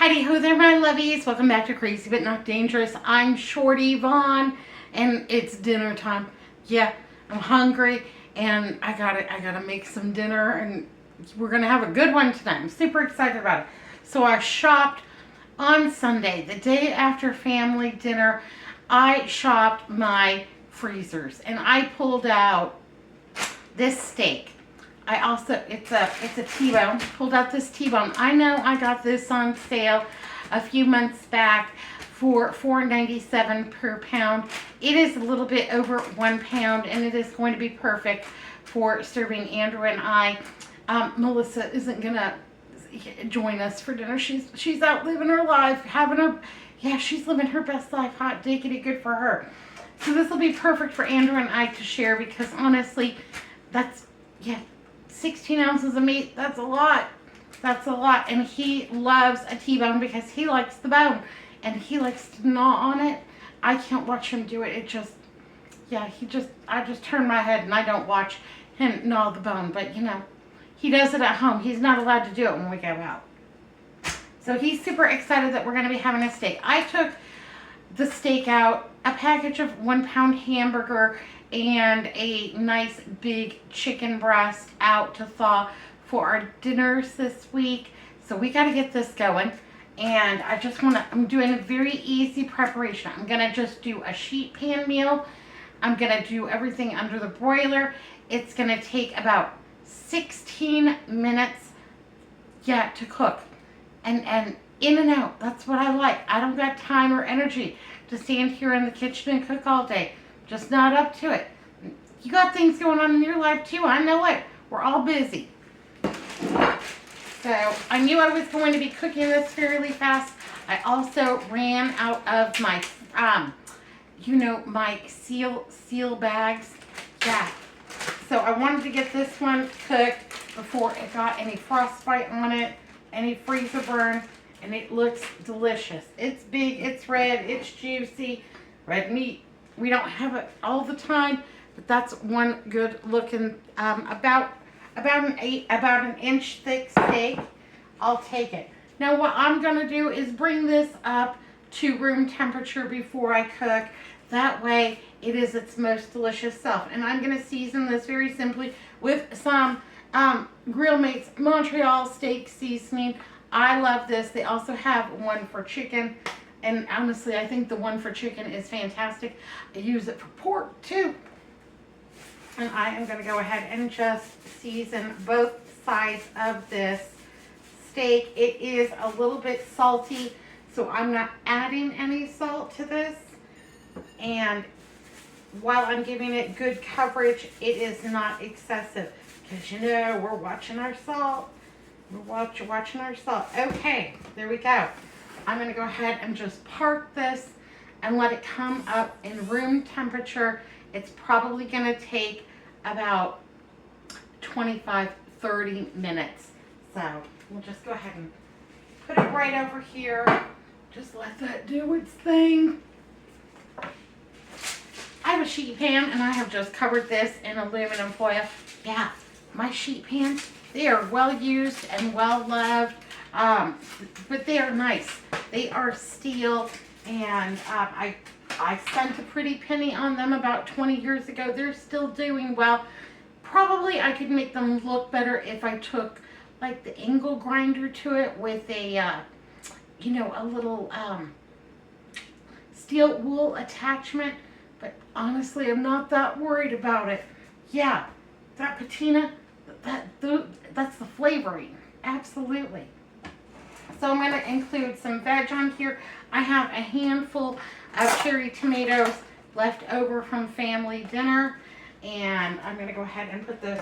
Heidi ho there, my lovies. Welcome back to Crazy But Not Dangerous. I'm Shorty Vaughn, and it's dinner time. Yeah, I'm hungry, and I gotta make some dinner, and we're gonna have a good one tonight. I'm super excited about it. So I shopped on Sunday, the day after family dinner. I shopped my freezers, and I pulled out this steak. I also, it's a T-bone. Pulled out this T-bone. I know I got this on sale a few months back for $4.97 per pound. It is a little bit over 1 pound, and it is going to be perfect for serving Andrew and I. Melissa isn't gonna join us for dinner. She's out living her life, she's living her best life. Hot diggity, good for her. So this will be perfect for Andrew and I to share, because honestly, that's 16 ounces of meat. That's a lot. That's a lot. And he loves a T-bone because he likes the bone and he likes to gnaw on it. I can't watch him do it. I just turn my head and I don't watch him gnaw the bone. But he does it at home. He's not allowed to do it when we go out. So he's super excited that we're going to be having a steak. I took the steak out, a package of 1 pound hamburger, and a nice big chicken breast out to thaw for our dinners this week. So we got to get this going. And I'm doing a very easy preparation. I'm going to just do a sheet pan meal. I'm going to do everything under the broiler. It's going to take about 16 minutes, to cook. And in and out. That's what I like. I don't got time or energy to stand here in the kitchen and cook all day. Just not up to it. You got things going on in your life too. I know it. We're all busy. So I knew I was going to be cooking this fairly fast. I also ran out of my, my seal bags. Yeah. So I wanted to get this one cooked before it got any frostbite on it, any freezer burn, and it looks delicious. It's big, it's red, it's juicy. Red meat, we don't have it all the time, but that's one good looking, about an inch thick steak. I'll take it. Now what I'm gonna do is bring this up to room temperature before I cook. That way it is its most delicious self. And I'm gonna season this very simply with some Grill Mates Montreal steak seasoning. I love this. They also have one for chicken. And honestly, I think the one for chicken is fantastic. I use it for pork too. And I am going to go ahead and just season both sides of this steak. It is a little bit salty, so I'm not adding any salt to this. And while I'm giving it good coverage, it is not excessive. Because we're watching our salt. We're watching our salt. Okay, there we go. I'm going to go ahead and just park this and let it come up in room temperature. It's probably going to take about 25-30 minutes. So we'll just go ahead and put it right over here. Just let that do its thing. I have a sheet pan and I have just covered this in aluminum foil. Yeah, my sheet pans, they are well used and well loved. But they are nice. They are steel, and I spent a pretty penny on them about 20 years ago. They're still doing well. Probably I could make them look better if I took like the angle grinder to it with a, a little steel wool attachment. But honestly, I'm not that worried about it. Yeah, that patina, that's the flavoring. Absolutely. So I'm going to include some veg on here. I have a handful of cherry tomatoes left over from family dinner. And I'm going to go ahead and put this,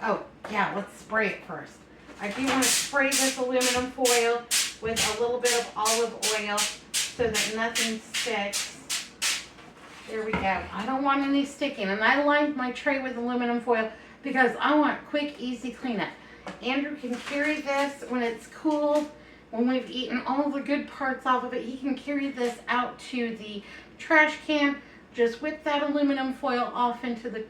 let's spray it first. I do want to spray this aluminum foil with a little bit of olive oil so that nothing sticks. There we go. I don't want any sticking. And I lined my tray with aluminum foil because I want quick, easy cleanup. Andrew can carry this when it's cooled. When we've eaten all the good parts off of it, he can carry this out to the trash can. Just whip that aluminum foil off into the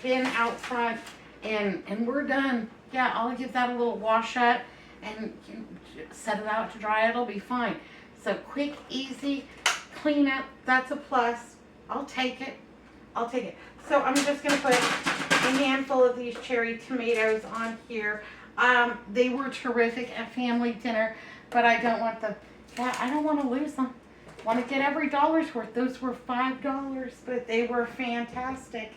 bin out front, and we're done. Yeah, I'll give that a little wash up, and you set it out to dry. It'll be fine. So quick, easy, clean up. That's a plus. I'll take it. I'll take it. So I'm just going to put a handful of these cherry tomatoes on here. They were terrific at family dinner, but I don't want I don't want to lose them. Want to get every dollar's worth. Those were $5, but they were fantastic.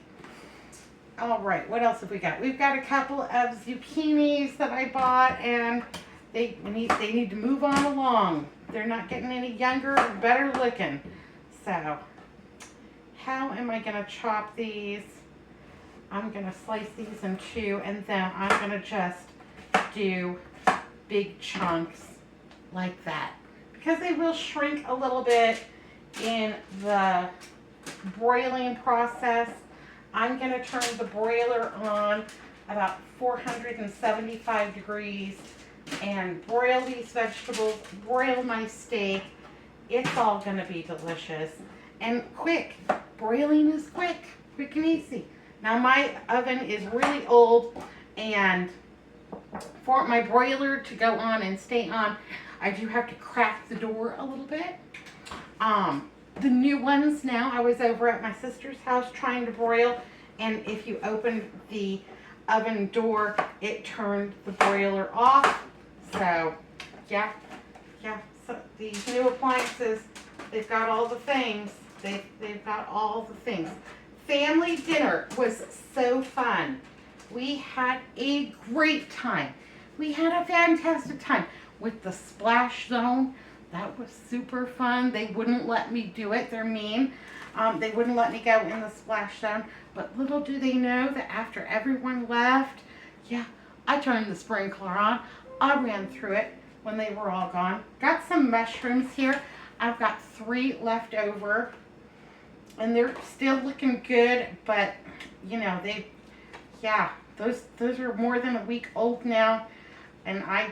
All right, what else have we got? We've got a couple of zucchinis that I bought, and they need to move on along. They're not getting any younger or better looking. So, how am I going to chop these? I'm going to slice these in two, and then I'm going to just do big chunks like that, because they will shrink a little bit in the broiling process. I'm going to turn the broiler on about 475 degrees and broil these vegetables, broil my steak. It's all going to be delicious and quick. Broiling is quick and easy. Now my oven is really old, and for my broiler to go on and stay on, I do have to crack the door a little bit. The new ones now, I was over at my sister's house trying to broil, and if you opened the oven door, it turned the broiler off. So, yeah. So these new appliances, they've got all the things. They've got all the things. Family dinner was so fun. We had a great time. We had a fantastic time with the splash zone. That was super fun. They wouldn't let me do it. They're mean. They wouldn't let me go in the splash zone. But little do they know that after everyone left, yeah, I turned the sprinkler on. I ran through it when they were all gone. Got some mushrooms here. I've got 3 left over. And they're still looking good, but you know, those are more than a week old now. And I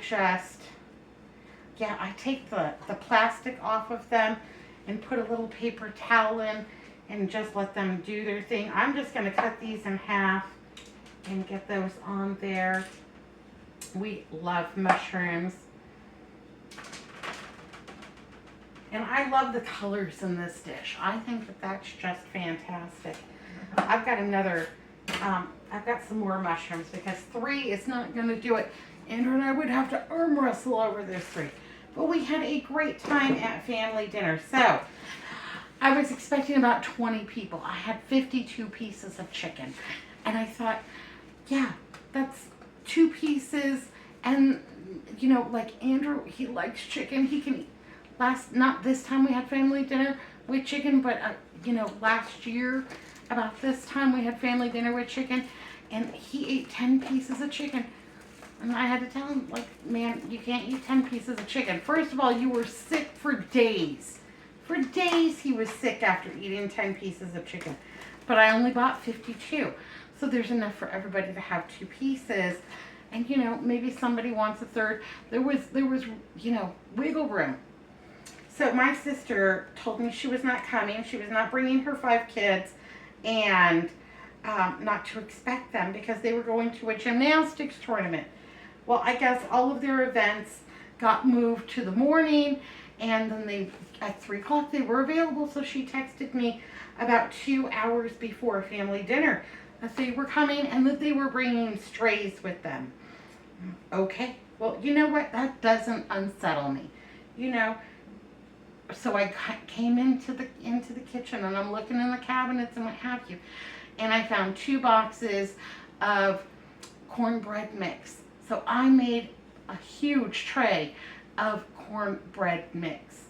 take the plastic off of them and put a little paper towel in and just let them do their thing. I'm just going to cut these in half and get those on there. We love mushrooms. And I love the colors in this dish. I think that that's just fantastic. I've got I've got some more mushrooms, because 3 is not going to do it. Andrew and I would have to arm wrestle over this 3. But we had a great time at family dinner. So, I was expecting about 20 people. I had 52 pieces of chicken. And I thought, yeah, that's 2 pieces. And, you know, like Andrew, he likes chicken. He can eat. Not this time we had family dinner with chicken, but, you know, last year, about this time we had family dinner with chicken. And he ate 10 pieces of chicken. And I had to tell him, like, man, you can't eat 10 pieces of chicken. First of all, you were sick for days. For days he was sick after eating 10 pieces of chicken. But I only bought 52. So there's enough for everybody to have 2 pieces. And, you know, maybe somebody wants a third. There was, you know, wiggle room. So my sister told me she was not coming. She was not bringing her 5 kids. And not to expect them, because they were going to a gymnastics tournament. Well, I guess all of their events got moved to the morning, and then at 3 o'clock they were available. So she texted me about 2 hours before family dinner that they were coming and that they were bringing strays with them. Okay, well, you know what? That doesn't unsettle me, you know. So I came into the kitchen, and I'm looking in the cabinets and what have you, and I found 2 boxes of cornbread mix. So I made a huge tray of cornbread mix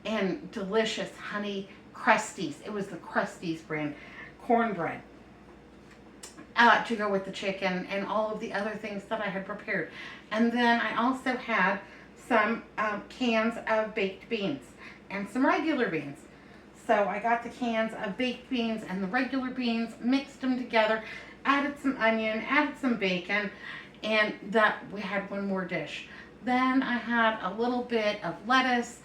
and delicious honey crusties. It was the Crusties brand cornbread to go with the chicken and all of the other things that I had prepared. And then I also had some cans of baked beans and some regular beans. So I got the cans of baked beans and the regular beans, mixed them together, added some onion, added some bacon, and that we had one more dish. Then I had a little bit of lettuce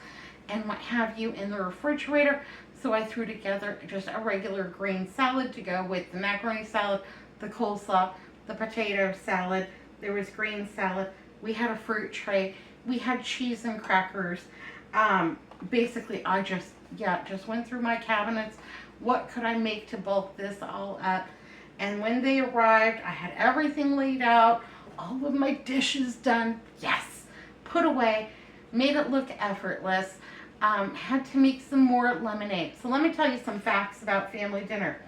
and what have you in the refrigerator. So I threw together just a regular green salad to go with the macaroni salad, the coleslaw, the potato salad. There was green salad, We had a fruit tray. We had cheese and crackers. Basically, I just went through my cabinets. What could I make to bulk this all up? And when they arrived, I had everything laid out, all of my dishes done. Yes, put away, made it look effortless. Had to make some more lemonade. So let me tell you some facts about family dinner.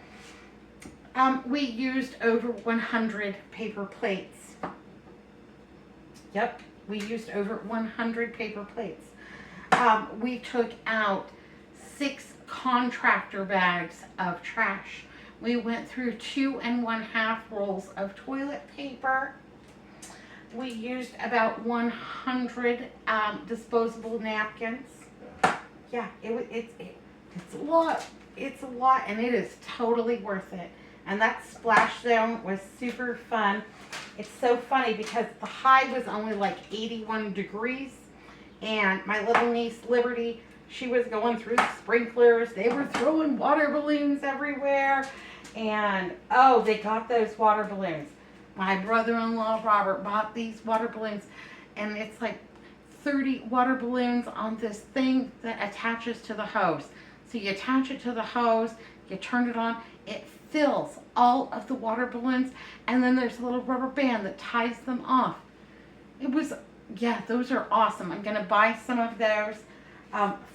We used over 100 paper plates. Yep, we used over 100 paper plates. We took out 6 contractor bags of trash. We went through 2 1/2 rolls of toilet paper. We used about 100 disposable napkins. Yeah, it's a lot. It's a lot, and it is totally worth it. And that splashdown was super fun. It's so funny because the high was only like 81 degrees, and my little niece Liberty, she was going through the sprinklers. They were throwing water balloons everywhere, and oh, they got those water balloons. My brother-in-law Robert bought these water balloons, and it's like 30 water balloons on this thing that attaches to the hose. So you attach it to the hose, you turn it on, it fills all of the water balloons, and then there's a little rubber band that ties them off. It was, yeah, those are awesome. I'm going to buy some of those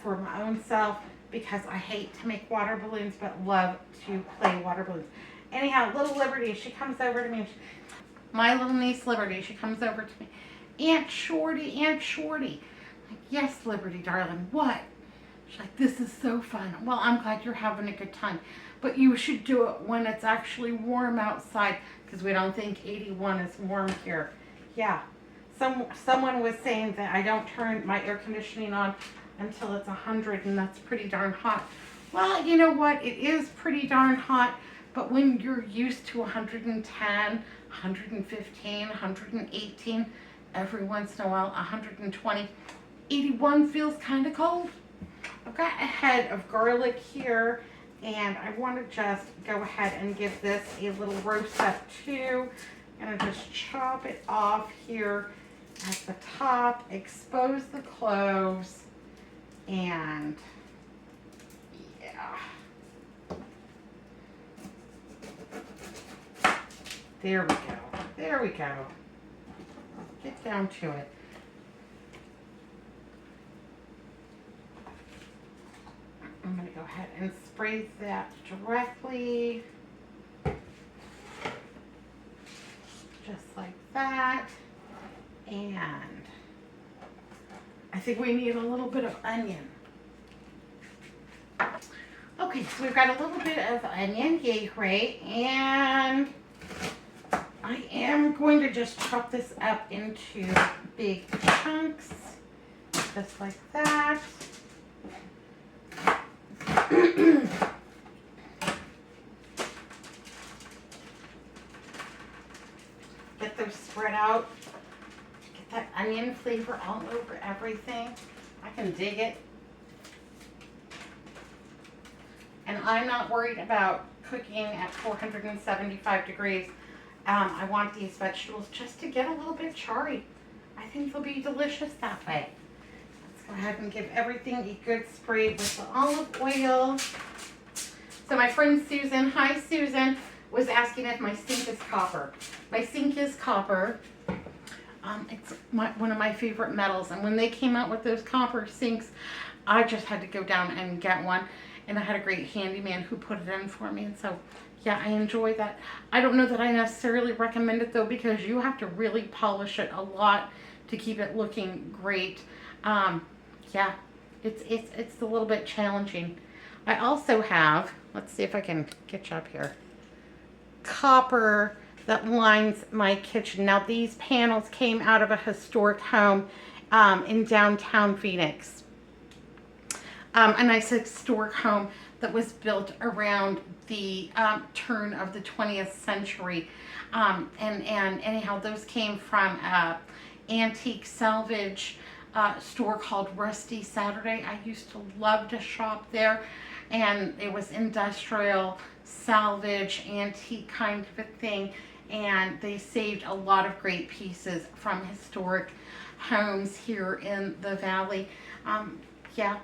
for my own self because I hate to make water balloons but love to play water balloons. Anyhow, little Liberty, she comes over to me. My little niece Liberty, she comes over to me. Aunt Shorty, Aunt Shorty. I'm like, yes, Liberty, darling, what? She's like, this is so fun. Well, I'm glad you're having a good time. But you should do it when it's actually warm outside because we don't think 81 is warm here. Yeah. Someone was saying that I don't turn my air conditioning on until it's 100, and that's pretty darn hot. Well, you know what? It is pretty darn hot, but when you're used to 110, 115, 118, every once in a while 120, 81 feels kind of cold. I've got a head of garlic here, and I want to just go ahead and give this a little roast up too. I'm going to just chop it off here at the top, expose the cloves, and yeah. There we go. There we go. Get down to it. I'm going to go ahead and spray that directly. Just like that. And I think we need a little bit of onion. Okay, so we've got a little bit of onion, yay great, and I am going to just chop this up into big chunks, just like that. Get those spread out. Get that onion flavor all over everything. I can dig it. And I'm not worried about cooking at 475 degrees. I want these vegetables just to get a little bit charry. I think they'll be delicious that way. Let's go ahead and give everything a good spray with the olive oil. So my friend Susan, hi Susan, was asking if my sink is copper. My sink is copper. It's one of my favorite metals. And when they came out with those copper sinks, I just had to go down and get one. And I had a great handyman who put it in for me. And so, yeah, I enjoy that. I don't know that I necessarily recommend it, though, because you have to really polish it a lot to keep it looking great. Yeah, it's a little bit challenging. I also have, let's see if I can get you up here, copper that lines my kitchen. Now, these panels came out of a historic home in downtown Phoenix. A nice historic home that was built around the turn of the 20th century. And anyhow, those came from an antique salvage store called Rusty Saturday. I used to love to shop there. And it was industrial, salvage, antique kind of a thing. and they saved a lot of great pieces from historic homes here in the valley. Yeah,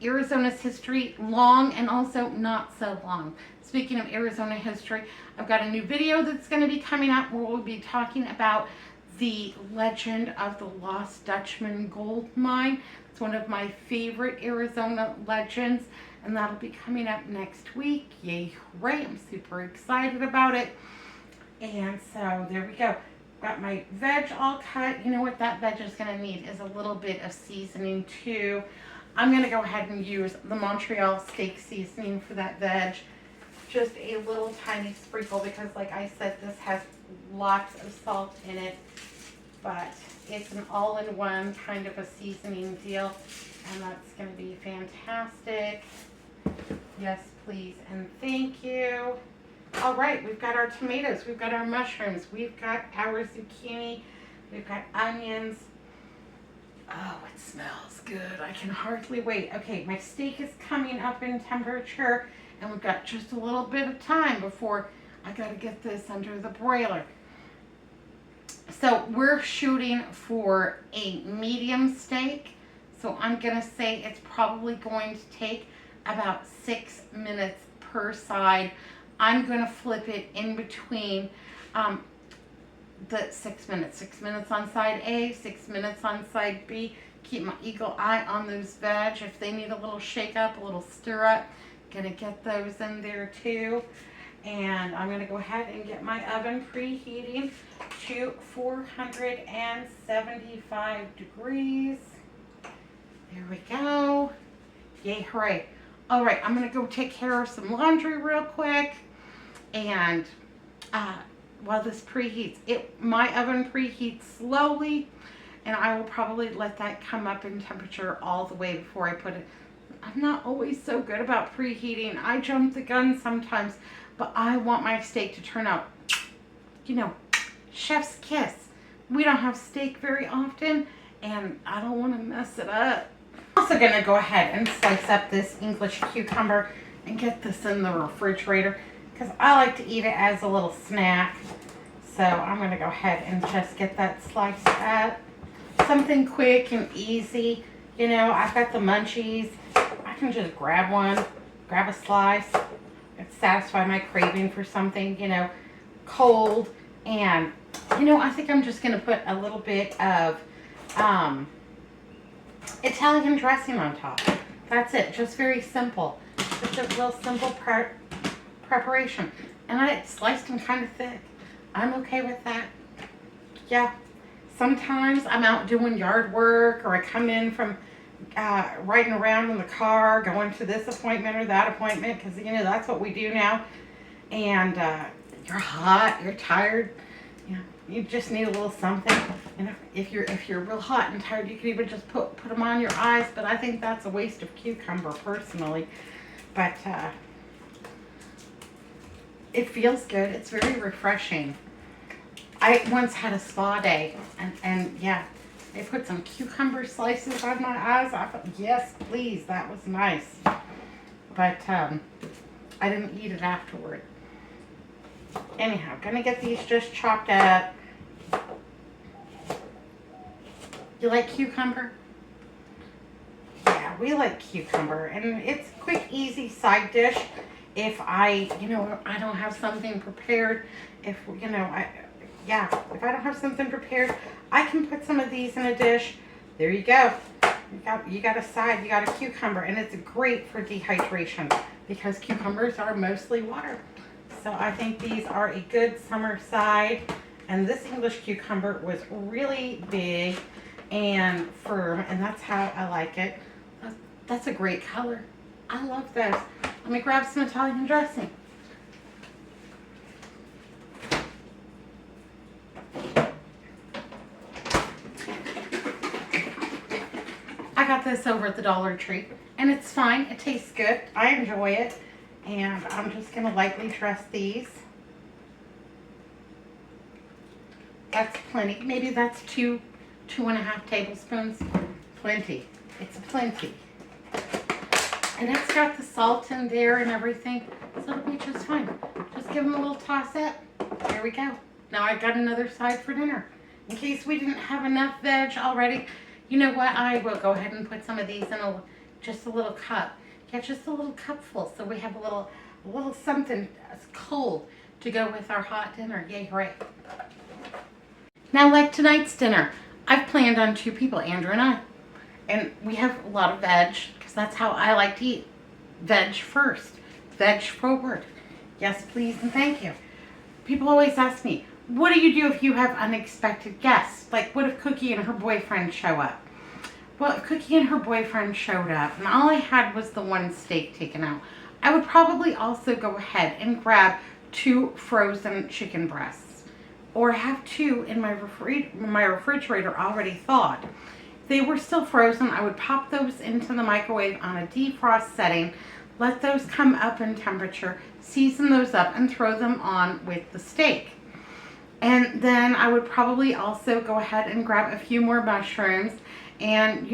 Arizona's history, long and also not so long. Speaking of Arizona history, I've got a new video that's going to be coming up where we'll be talking about the legend of the Lost Dutchman gold mine. It's one of my favorite Arizona legends, and that'll be coming up next week. Yay, hooray, I'm super excited about it. And so there we go. Got my veg all cut. You know what that veg is going to need is a little bit of seasoning too. I'm going to go ahead and use the Montreal steak seasoning for that veg. Just a little tiny sprinkle because, like I said, this has lots of salt in it. But it's an all-in-one kind of a seasoning deal. And that's going to be fantastic. Yes, please, and thank you. All right, we've got our tomatoes. We've got our mushrooms. We've got our zucchini. We've got onions. Oh, it smells good. I can hardly wait. Okay, my steak is coming up in temperature, and we've got just a little bit of time before I got to get this under the broiler. So we're shooting for a medium steak. So I'm going to say it's probably going to take about 6 minutes per side. I'm going to flip it in between the 6 minutes. 6 minutes on side A, 6 minutes on side B. Keep my eagle eye on those veg. If they need a little shake up, a little stir up, gonna get those in there too. And I'm gonna go ahead and get my oven preheating to 475 degrees. There we go. Yay, hooray. All right, I'm gonna go take care of some laundry real quick. And while this preheats, my oven preheats slowly, and I will probably let that come up in temperature all the way before I put it. I'm not always so good about preheating. I jump the gun sometimes, but I want my steak to turn out, you know, chef's kiss. We don't have steak very often, and I don't want to mess it up. I'm also going to go ahead and slice up this English cucumber and get this in the refrigerator, because I like to eat it as a little snack. So I'm going to go ahead and just get that sliced up. Something quick and easy. You know, I've got the munchies. I can just grab one, grab a slice, and satisfy my craving for something, you know, cold. And, you know, I think I'm just going to put a little bit of Italian dressing on top. That's it. Just very simple. Just a real simple preparation. And I sliced them kind of thick. I'm okay with that. Yeah. Sometimes I'm out doing yard work, or I come in from riding around in the car, going to this appointment or that appointment, because, you know, that's what we do now. And you're hot, you're tired, you know, you just need a little something. You know, if you're real hot and tired, you can even just put them on your eyes, but I think that's a waste of cucumber personally. But it feels good. It's very refreshing. I once had a spa day, and yeah, they put some cucumber slices on my eyes. I thought, yes, please, that was nice. But I didn't eat it afterward. Anyhow, gonna get these just chopped up. You like cucumber? Yeah, we like cucumber, and it's a quick, easy side dish. If I don't have something prepared, if I don't have something prepared, I can put some of these in a dish. There you go. You got a side, you got a cucumber, and it's great for dehydration because cucumbers are mostly water. So I think these are a good summer side. And this English cucumber was really big and firm, and that's how I like it. That's a great color. I love this. Let me grab some Italian dressing. I got this over at the Dollar Tree, and it's fine. It tastes good. I enjoy it. And I'm just going to lightly dress these. That's plenty. Maybe that's 2.5 tablespoons. Plenty. It's plenty. And it's got the salt in there and everything, so it'll be just fine. Just give them a little toss up. There we go. Now I've got another side for dinner. In case we didn't have enough veg already, you know what? I will go ahead and put some of these in just a little cup. Yeah, just a little cupful, so we have a little something cold to go with our hot dinner. Yay, hooray. Now, like tonight's dinner, I've planned on 2 people, Andrew and I. And we have a lot of veg, because that's how I like to eat. Veg first. Veg forward. Yes, please, and thank you. People always ask me, what do you do if you have unexpected guests? Like, what if Cookie and her boyfriend show up? Well, if Cookie and her boyfriend showed up, and all I had was the 1 steak taken out, I would probably also go ahead and grab 2 frozen chicken breasts. Or have 2 in my refrigerator already thawed. If they were still frozen, I would pop those into the microwave on a defrost setting, let those come up in temperature, season those up, and throw them on with the steak. And then I would probably also go ahead and grab a few more mushrooms, and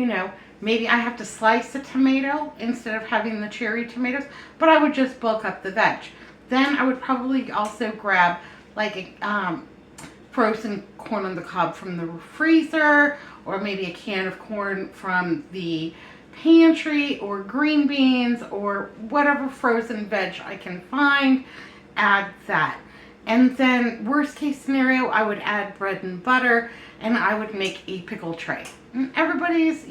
maybe I have to slice a tomato instead of having the cherry tomatoes, but I would just bulk up the veg. Then I would probably also grab like a frozen corn on the cob from the freezer, or maybe a can of corn from the pantry, or green beans, or whatever frozen veg I can find. Add that. And then worst case scenario, I would add bread and butter, and I would make a pickle tray. And everybody's,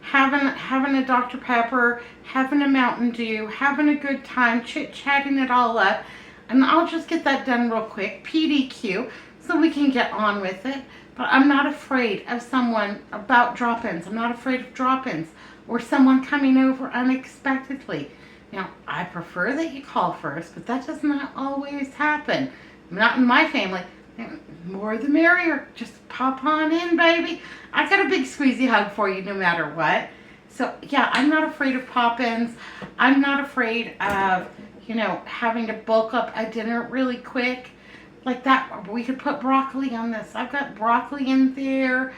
having a Dr. Pepper, having a Mountain Dew, having a good time, chit-chatting it all up. And I'll just get that done real quick, PDQ, so we can get on with it. But I'm not afraid of drop-ins. I'm not afraid of drop-ins or someone coming over unexpectedly. Now, I prefer that you call first, but that does not always happen. Not in my family. More the merrier. Just pop on in, baby. I got a big squeezy hug for you no matter what. So, yeah, I'm not afraid of pop-ins. I'm not afraid of, having to bulk up a dinner really quick. Like that, we could put broccoli on this. I've got broccoli in there.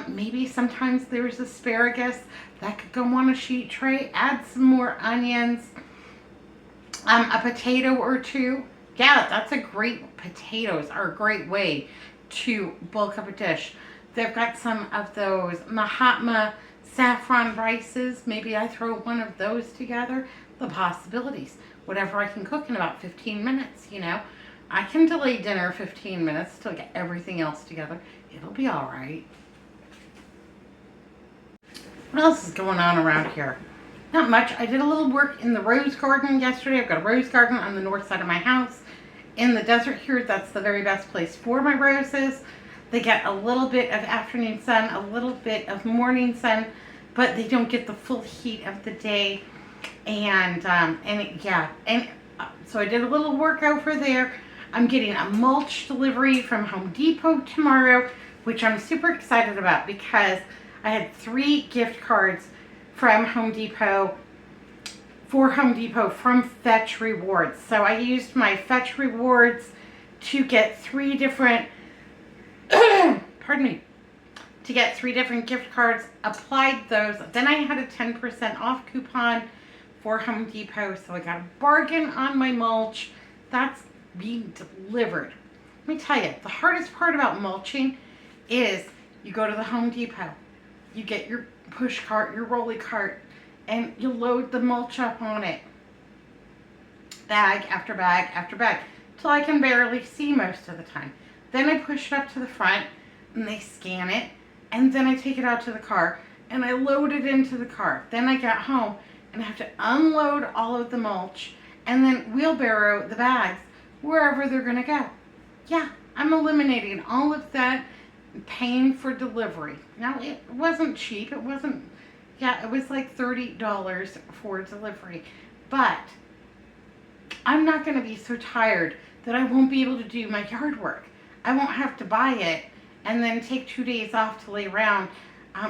Maybe sometimes there's asparagus that could go on a sheet tray. Add some more onions. A potato or 2. Yeah, potatoes are a great way to bulk up a dish. They've got some of those Mahatma saffron rices. Maybe I throw one of those together. The possibilities. Whatever I can cook in about 15 minutes, I can delay dinner 15 minutes to get everything else together. It'll be all right. What else is going on around here? Not much. I did a little work in the rose garden yesterday. I've got a rose garden on the north side of my house. In the desert here, that's the very best place for my roses. They get a little bit of afternoon sun, a little bit of morning sun, but they don't get the full heat of the day. So I did a little work over there. I'm getting a mulch delivery from Home Depot tomorrow, which I'm super excited about because I had 3 gift cards from Home Depot, from Fetch Rewards. So I used my Fetch Rewards to get 3 different, to get 3 different gift cards, applied those. Then I had a 10% off coupon for Home Depot, so I got a bargain on my mulch. That's being delivered. Let me tell you, the hardest part about mulching is you go to the Home Depot, you get your push cart, your rolly cart, and you load the mulch up on it. Bag after bag after bag, till I can barely see most of the time. Then I push it up to the front, and they scan it, and then I take it out to the car, and I load it into the car. Then I get home, and I have to unload all of the mulch, and then wheelbarrow the bags wherever they're going to go. Yeah, I'm eliminating all of that, paying for delivery. Now, it wasn't cheap. It was like $30 for delivery. But I'm not going to be so tired that I won't be able to do my yard work. I won't have to buy it and then take 2 days off to lay around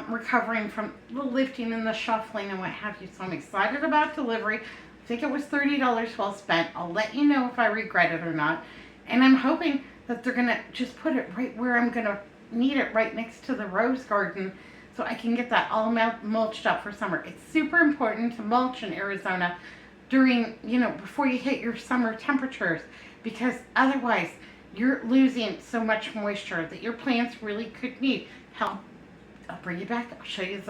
recovering from the lifting and the shuffling and what have you. So I'm excited about delivery. I think it was $30 well spent. I'll let you know if I regret it or not. And I'm hoping that they're going to just put it right where I'm going to need it, right next to the rose garden, so I can get that all mulched up for summer. It's super important to mulch in Arizona during, before you hit your summer temperatures, because otherwise you're losing so much moisture that your plants really could need help. I'll bring you back. I'll show you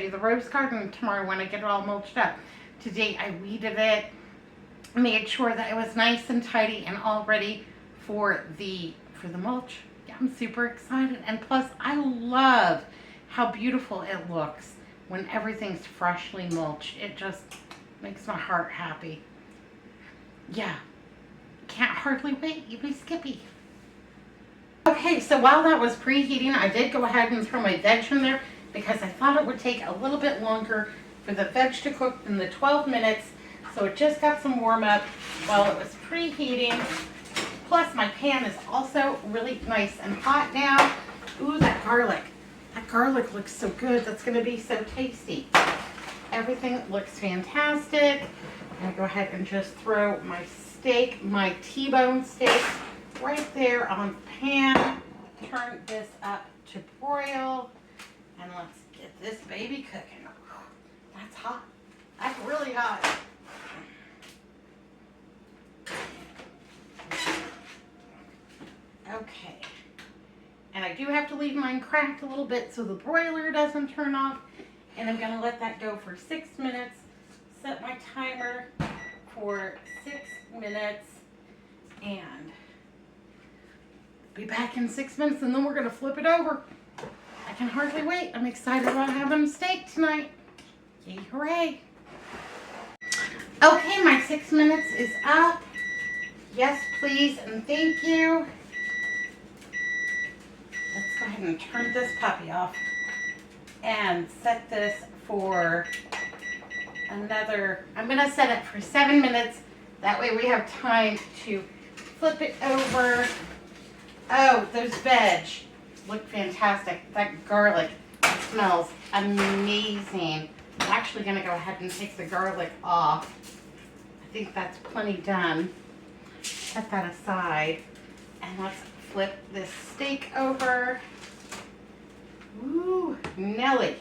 the rose garden tomorrow when I get it all mulched up. Today I weeded it, made sure that it was nice and tidy and all ready for the mulch. Yeah, I'm super excited, and plus I love how beautiful it looks when everything's freshly mulched. It just makes my heart happy. Yeah, can't hardly wait. You be Skippy. Okay, so while that was preheating, I did go ahead and throw my veg in there because I thought it would take a little bit longer for the veg to cook than the 12 minutes. So it just got some warm up while it was preheating. Plus my pan is also really nice and hot now. Ooh, that garlic. That garlic looks so good. That's going to be so tasty. Everything looks fantastic. I'm going to go ahead and just throw my steak, my T-bone steak, right there on the pan. Turn this up to broil. And let's get this baby cooking. That's hot. That's really hot. Okay. And I do have to leave mine cracked a little bit so the broiler doesn't turn off. And I'm going to let that go for 6 minutes. Set my timer for 6 minutes. And be back in 6 minutes, and then we're going to flip it over. I can hardly wait. I'm excited about having steak tonight. Yay, hooray. Okay, my 6 minutes is up. Yes, please, and thank you. Let's go ahead and turn this puppy off and set this for another, I'm going to set it for 7 minutes. That way we have time to flip it over. Oh, those veg look fantastic. That garlic smells amazing. I'm actually going to go ahead and take the garlic off. I think that's plenty done. Set that aside. And let's flip this steak over. Ooh, Nelly.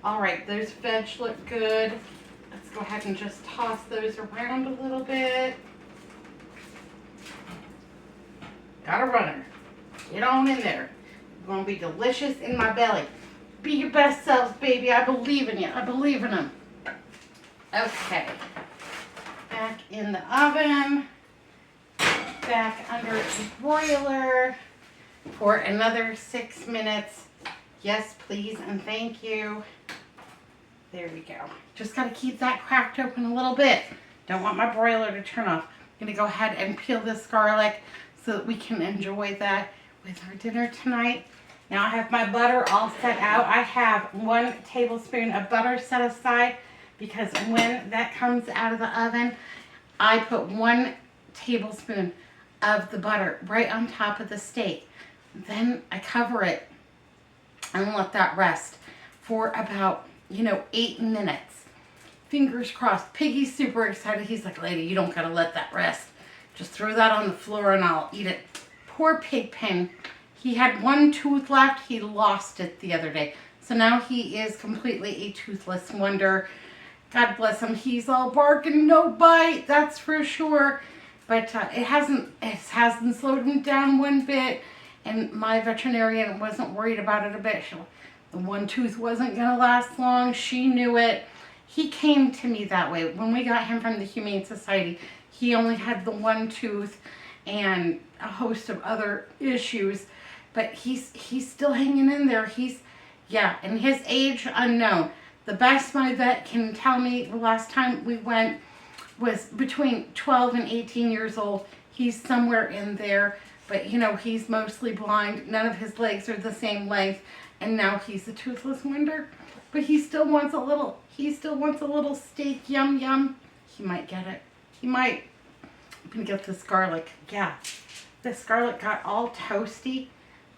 All right, those veg look good. Let's go ahead and just toss those around a little bit. Got a runner. Get on in there. It's going to be delicious in my belly. Be your best selves, baby. I believe in you. I believe in them. Okay. Back in the oven. Back under the broiler for another 6 minutes. Yes, please, and thank you. There we go. Just got to keep that cracked open a little bit. Don't want my broiler to turn off. I'm going to go ahead and peel this garlic so that we can enjoy that with our dinner tonight. Now I have my butter all set out. I have 1 tablespoon of butter set aside because when that comes out of the oven, I put 1 tablespoon of the butter right on top of the steak. Then I cover it and let that rest for about, 8 minutes. Fingers crossed. Piggy's super excited. He's like, lady, you don't gotta let that rest. Just throw that on the floor and I'll eat it. Poor Pigpen. He had 1 tooth left. He lost it the other day. So now he is completely a toothless wonder. God bless him. He's all bark and no bite, that's for sure. But it hasn't slowed him down one bit. And my veterinarian wasn't worried about it a bit. The 1 tooth wasn't going to last long. She knew it. He came to me that way. When we got him from the Humane Society, he only had the 1 tooth and a host of other issues. But he's still hanging in there. And his age unknown. The best my vet can tell me the last time we went was between 12 and 18 years old. He's somewhere in there. But, he's mostly blind. None of his legs are the same length. And now he's a toothless wonder. But he still wants a little steak. Yum, yum. He might get it. He might. I'm going to get this garlic. Yeah. This garlic got all toasty.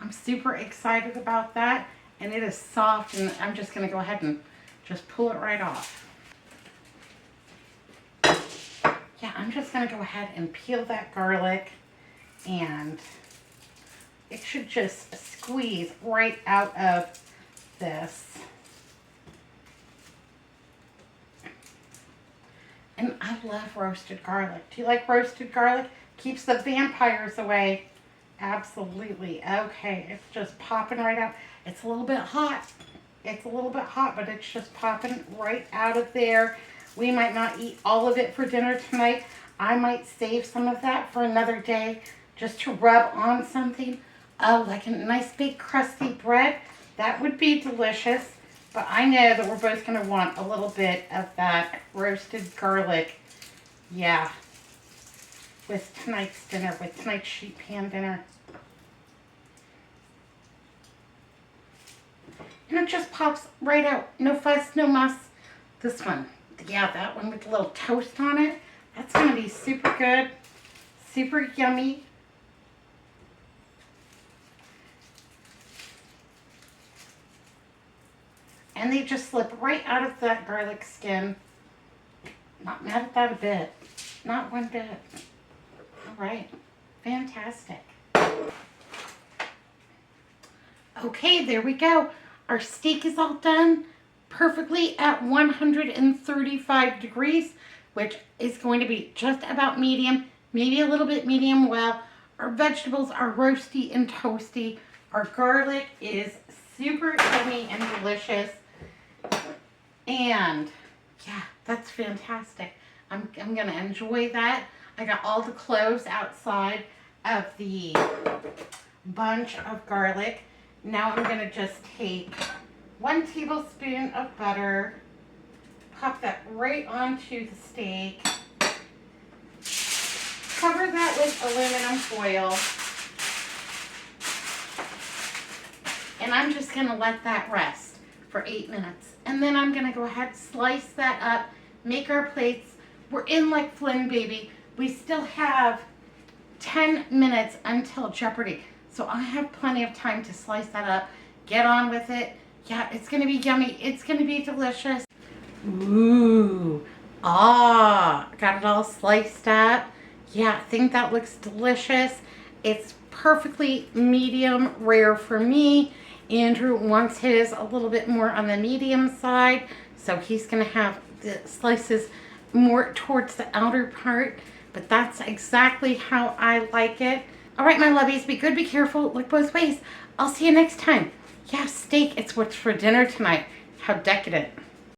I'm super excited about that. And it is soft. And I'm just going to go ahead and just pull it right off. Yeah, I'm just going to go ahead and peel that garlic. And it should just squeeze right out of this. And I love roasted garlic. Do you like roasted garlic? Keeps the vampires away. Absolutely. Okay, it's just popping right out. It's a little bit hot. It's a little bit hot, but it's just popping right out of there. We might not eat all of it for dinner tonight. I might save some of that for another day just to rub on something. Oh, like a nice big crusty bread. That would be delicious. But I know that we're both going to want a little bit of that roasted garlic. Yeah. With tonight's dinner, with tonight's sheet pan dinner. And it just pops right out. No fuss, no muss. This one. Yeah, that one with a little toast on it. That's going to be super good. Super yummy. And they just slip right out of that garlic skin. Not mad at that a bit. Not one bit. All right. Fantastic. Okay, there we go. Our steak is all done perfectly at 135 degrees, which is going to be just about medium, maybe a little bit medium well. Our vegetables are roasty and toasty. Our garlic is super yummy and delicious. And yeah, that's fantastic. I'm going to enjoy that. I got all the cloves outside of the bunch of garlic. Now I'm going to just take 1 tablespoon of butter, pop that right onto the steak, cover that with aluminum foil, and I'm just going to let that rest for 8 minutes. And then I'm going to go ahead, slice that up, make our plates. We're in like Flynn, baby. We still have 10 minutes until Jeopardy. So I have plenty of time to slice that up, get on with it. Yeah, it's going to be yummy. It's going to be delicious. Ooh. Ah, got it all sliced up. Yeah, I think that looks delicious. It's perfectly medium rare for me. Andrew wants his a little bit more on the medium side, so he's going to have the slices more towards the outer part, but that's exactly how I like it. All right, my lovies, be good, be careful, look both ways. I'll see you next time. Yeah, steak, it's what's for dinner tonight. How decadent.